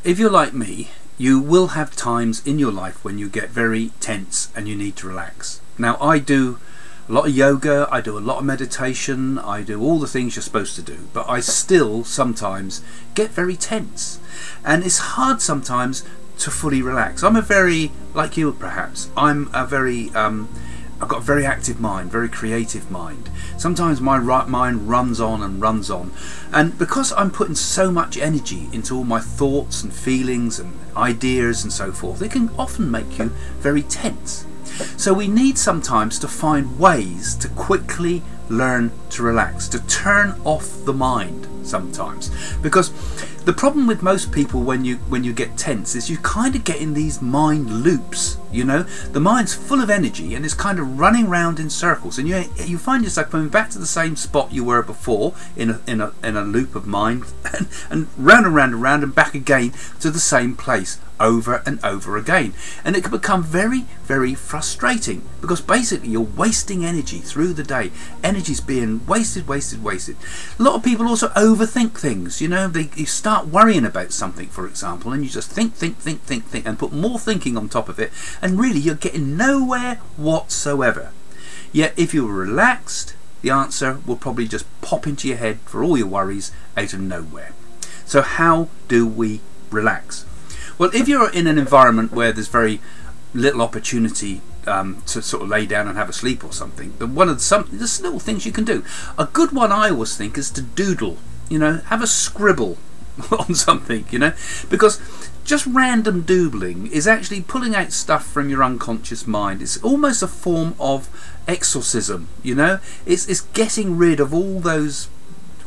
if you're like me, you will have times in your life when you get very tense and you need to relax. Now, I do a lot of yoga, I do a lot of meditation, I do all the things you're supposed to do, but I still sometimes get very tense, and it's hard sometimes to fully relax. I'm a very, like you perhaps, I've got a very active mind, very creative mind. Sometimes my mind runs on and runs on. And because I'm putting so much energy into all my thoughts and feelings and ideas and so forth, it can often make you very tense. So we need sometimes to find ways to quickly learn to relax, to turn off the mind sometimes. Because the problem with most people when you get tense is you kind of get in these mind loops. You know, the mind's full of energy and it's kind of running round in circles, and you find yourself coming back to the same spot you were before in a loop of mind, and round and round and round and back again to the same place over and over again. And it can become very, very frustrating, because basically you're wasting energy through the day. Energy's being wasted. A lot of people also overthink things. You know, you start worrying about something, for example, and you just think and put more thinking on top of it, and really you're getting nowhere whatsoever. Yet if you were relaxed, the answer will probably just pop into your head for all your worries out of nowhere. So how do we relax? Well, if you're in an environment where there's very little opportunity to sort of lay down and have a sleep or something, then there's little things you can do. A good one I always think is to doodle. You know, have a scribble on something, you know, because just random doodling is actually pulling out stuff from your unconscious mind. It's almost a form of exorcism, you know. It's getting rid of all those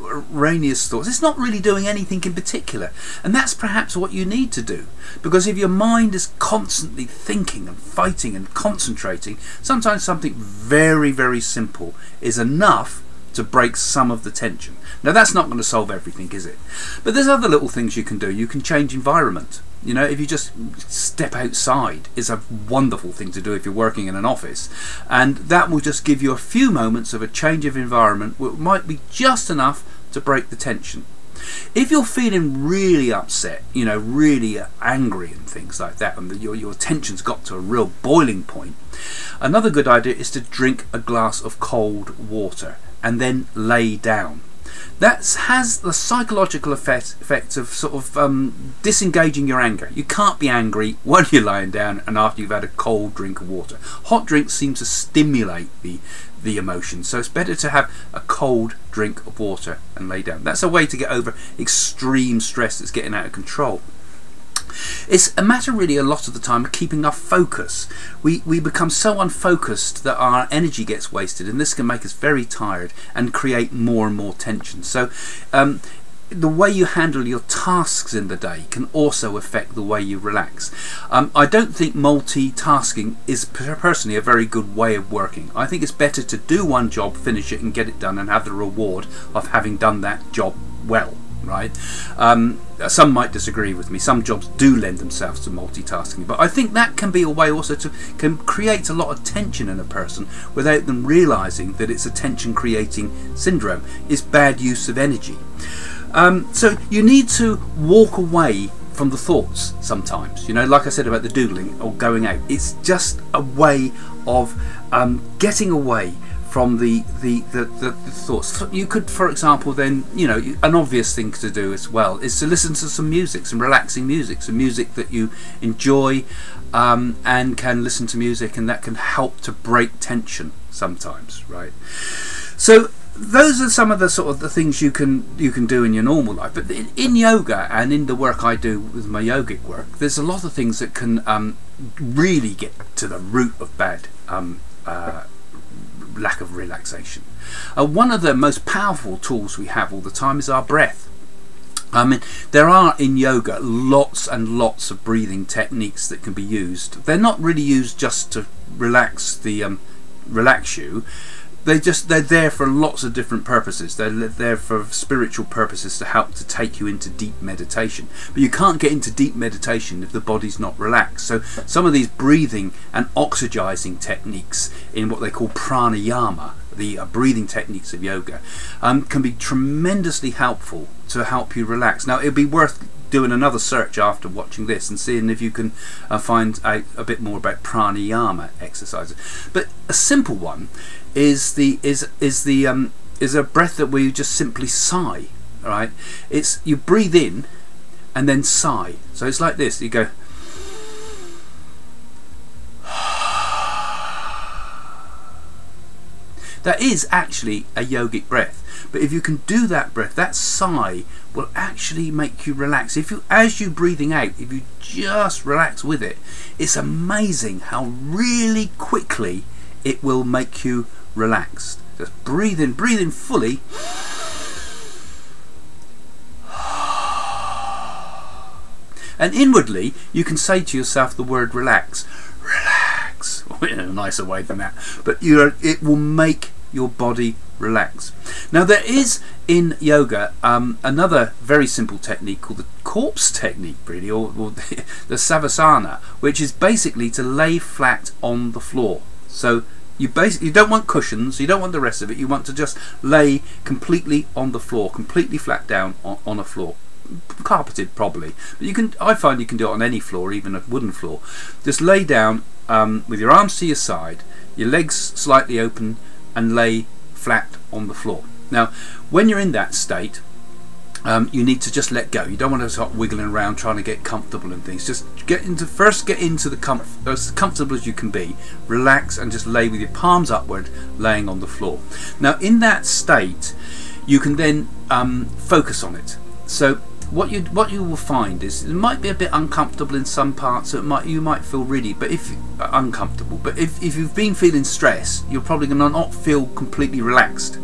erroneous thoughts. It's not really doing anything in particular, and that's perhaps what you need to do, because if your mind is constantly thinking and fighting and concentrating, sometimes something very, very simple is enough to break some of the tension. Now, that's not going to solve everything, is it? But there's other little things you can do. You can change environment. You know, if you just step outside, is a wonderful thing to do if you're working in an office, and that will just give you a few moments of a change of environment, which might be just enough to break the tension. If you're feeling really upset, you know, really angry and things like that, and your tension's got to a real boiling point, another good idea is to drink a glass of cold water and then lay down. That has the psychological effect of sort of disengaging your anger. You can't be angry while you're lying down and after you've had a cold drink of water. Hot drinks seem to stimulate the emotions, so it's better to have a cold drink of water and lay down. That's a way to get over extreme stress that's getting out of control. It's a matter really a lot of the time of keeping our focus. We become so unfocused that our energy gets wasted, and this can make us very tired and create more and more tension. So the way you handle your tasks in the day can also affect the way you relax. I don't think multitasking is personally a very good way of working. I think it's better to do one job, finish it and get it done, and have the reward of having done that job well. Right? Some might disagree with me. Some jobs do lend themselves to multitasking, but I think that can be a way also to can create a lot of tension in a person without them realizing that it's a tension creating syndrome. It's bad use of energy. So you need to walk away from the thoughts sometimes, you know, like I said about the doodling or going out. It's just a way of getting away from the thoughts. You could, for example, then, you know, an obvious thing to do as well is to listen to some music, some relaxing music, some music that you enjoy, and can listen to music, and that can help to break tension sometimes, right? So those are some of the sort of the things you can do in your normal life. But in yoga and in the work I do with my yogic work, there's a lot of things that can really get to the root of bad lack of relaxation. One of the most powerful tools we have all the time is our breath. I mean, there are in yoga lots and lots of breathing techniques that can be used. They're not really used just to relax you. They're there for lots of different purposes. They're there for spiritual purposes to help to take you into deep meditation. But you can't get into deep meditation if the body's not relaxed. So some of these breathing and oxygenizing techniques in what they call pranayama, the breathing techniques of yoga, can be tremendously helpful to help you relax. Now, it'd be worth doing another search after watching this and seeing if you can find out a bit more about pranayama exercises. But a simple one is a breath that we just simply sigh. All right, it's you breathe in and then sigh. So it's like this. You go. That is actually a yogic breath, but if you can do that breath, that sigh will actually make you relax. If you, as you're breathing out, if you just relax with it, it's amazing how really quickly it will make you relaxed. Just breathe in fully. And inwardly, you can say to yourself the word relax. Relax. In a nicer way than that. But it will make your body relax. Now there is in yoga another very simple technique called the corpse technique, really, or the savasana, which is basically to lay flat on the floor. So you don't want cushions, you don't want the rest of it, you want to just lay completely on the floor, completely flat down on a floor. Carpeted probably, but I find you can do it on any floor, even a wooden floor. Just lay down with your arms to your side, your legs slightly open, and lay flat on the floor. Now when you're in that state, you need to just let go. You don't want to start wiggling around trying to get comfortable and things. Just get into the as comfortable as you can be, relax, and just lay with your palms upward, laying on the floor. Now in that state you can then focus on it. So what you will find is it might be a bit uncomfortable in some parts, so you might feel really uncomfortable, but if you've been feeling stress, you're probably going to not feel completely relaxed.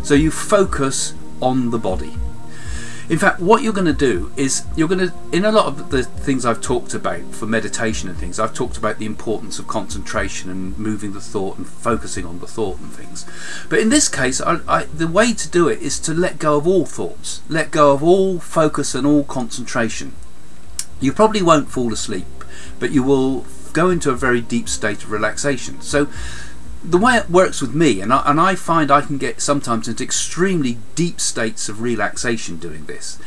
So you focus on the body. In fact, what you're going to do is in a lot of the things I've talked about for meditation and things, I've talked about the importance of concentration and moving the thought and focusing on the thought and things. But in this case, the way to do it is to let go of all thoughts, let go of all focus and all concentration. You probably won't fall asleep, but you will go into a very deep state of relaxation. So the way it works with me, and I find I can get sometimes into extremely deep states of relaxation doing this,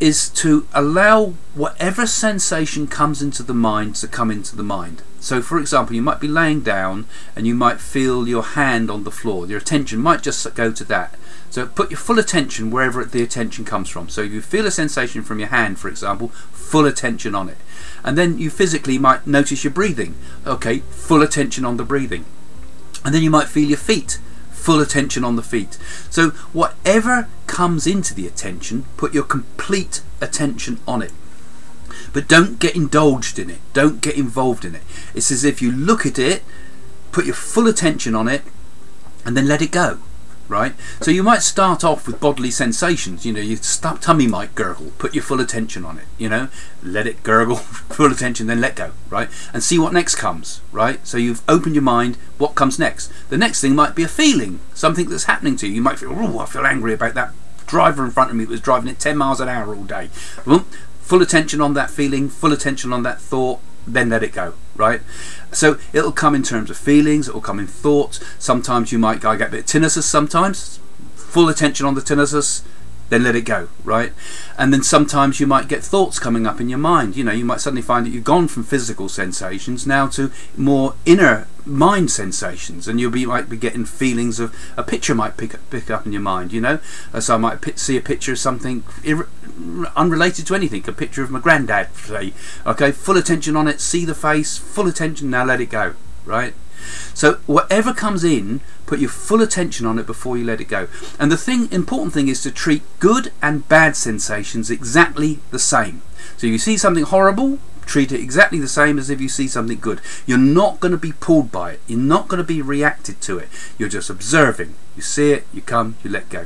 is to allow whatever sensation comes into the mind to come into the mind. So for example, you might be laying down and you might feel your hand on the floor. Your attention might just go to that. So put your full attention wherever the attention comes from. So if you feel a sensation from your hand, for example, full attention on it. And then you physically might notice your breathing. Okay, full attention on the breathing. And then you might feel your feet, full attention on the feet. So whatever comes into the attention, put your complete attention on it. But don't get indulged in it, don't get involved in it. It's as if you look at it, put your full attention on it, and then let it go. Right? So you might start off with bodily sensations, your tummy might gurgle, put your full attention on it, let it gurgle, full attention, then let go, right? And see what next comes, right? So you've opened your mind, what comes next? The next thing might be a feeling, something that's happening to you. You might feel, oh, I feel angry about that driver in front of me that was driving at 10 miles an hour all day. Well, full attention on that feeling, full attention on that thought, then let it go, right? So it'll come in terms of feelings, it'll come in thoughts. Sometimes you might get a bit of tinnitus sometimes, full attention on the tinnitus, then let it go, right? And then sometimes you might get thoughts coming up in your mind. You might suddenly find that you've gone from physical sensations now to more inner mind sensations, and might be getting feelings of a picture might pick up in your mind, so I might see a picture of something unrelated to anything, a picture of my granddad, say. Okay, full attention on it, see the face, full attention, now let it go, right? So whatever comes in, put your full attention on it before you let it go. And the important thing is to treat good and bad sensations exactly the same. So if you see something horrible, treat it exactly the same as if you see something good. You're not going to be pulled by it, you're not going to be reacted to it, you're just observing. You see it, you come, you let go.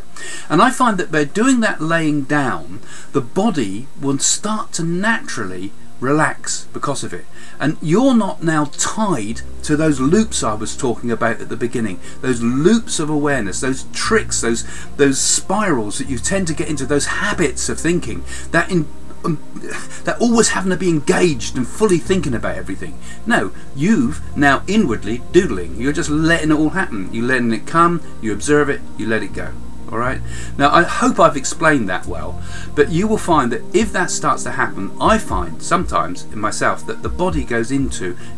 And I find that by doing that laying down, the body will start to naturally relax because of it, and you're not now tied to those loops I was talking about at the beginning, those loops of awareness, those tricks, those spirals that you tend to get into, those habits of thinking that always having to be engaged and fully thinking about everything. No, you've now inwardly doodling, you're just letting it all happen, you're letting it come, you observe it, you let it go. Alright, now I hope I've explained that well, but you will find that if that starts to happen, I find sometimes in myself that the body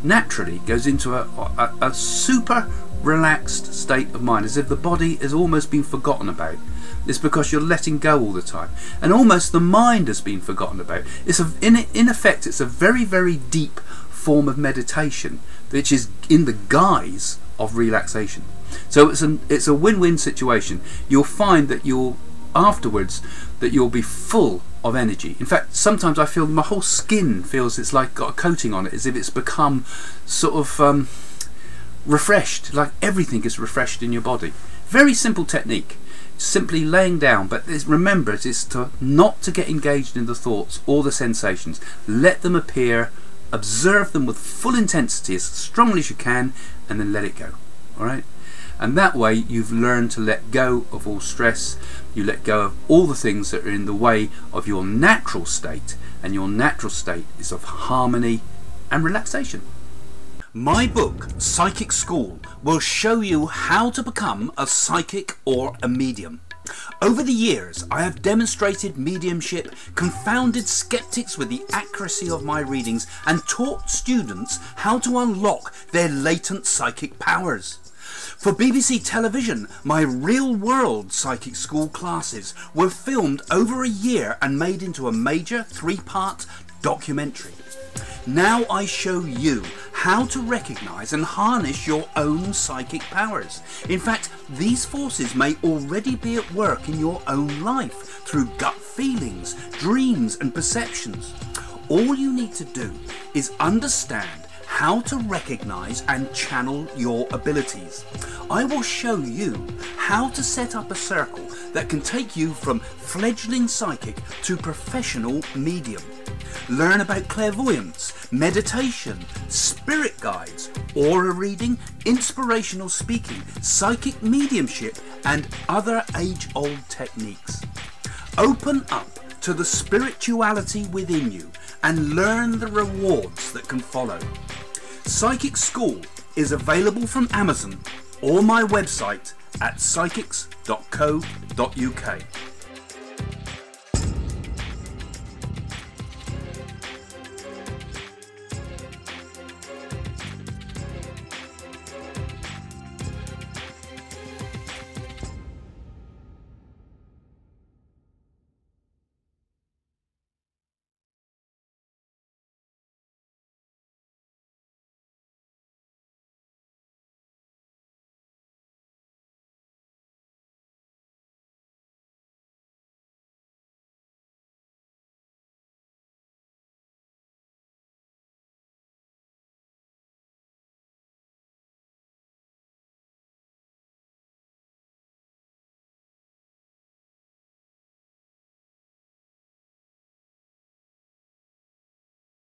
naturally goes into a super relaxed state of mind, as if the body has almost been forgotten about. It's because you're letting go all the time, and almost the mind has been forgotten about. In effect, it's a very, very deep form of meditation, which is in the guise of relaxation. So it's a win-win situation. You'll find that afterwards you'll be full of energy. In fact, sometimes I feel my whole skin feels it's like got a coating on it, as if it's become sort of refreshed, like everything is refreshed in your body. Very simple technique, simply laying down, but remember, it's not to get engaged in the thoughts or the sensations. Let them appear, observe them with full intensity as strongly as you can, and then let it go. Alright? And that way you've learned to let go of all stress, you let go of all the things that are in the way of your natural state, and your natural state is of harmony and relaxation. My book, Psychic School, will show you how to become a psychic or a medium. Over the years, I have demonstrated mediumship, confounded skeptics with the accuracy of my readings, and taught students how to unlock their latent psychic powers. For BBC Television, my real-world Psychic School classes were filmed over a year and made into a major 3-part documentary. Now I show you how to recognise and harness your own psychic powers. In fact, these forces may already be at work in your own life through gut feelings, dreams and perceptions. All you need to do is understand how to recognise and channel your abilities. I will show you how to set up a circle that can take you from fledgling psychic to professional medium. Learn about clairvoyance, meditation, spirit guides, aura reading, inspirational speaking, psychic mediumship and other age-old techniques. Open up to the spirituality within you and learn the rewards that can follow. Psychic School is available from Amazon or my website at psychics.co.uk.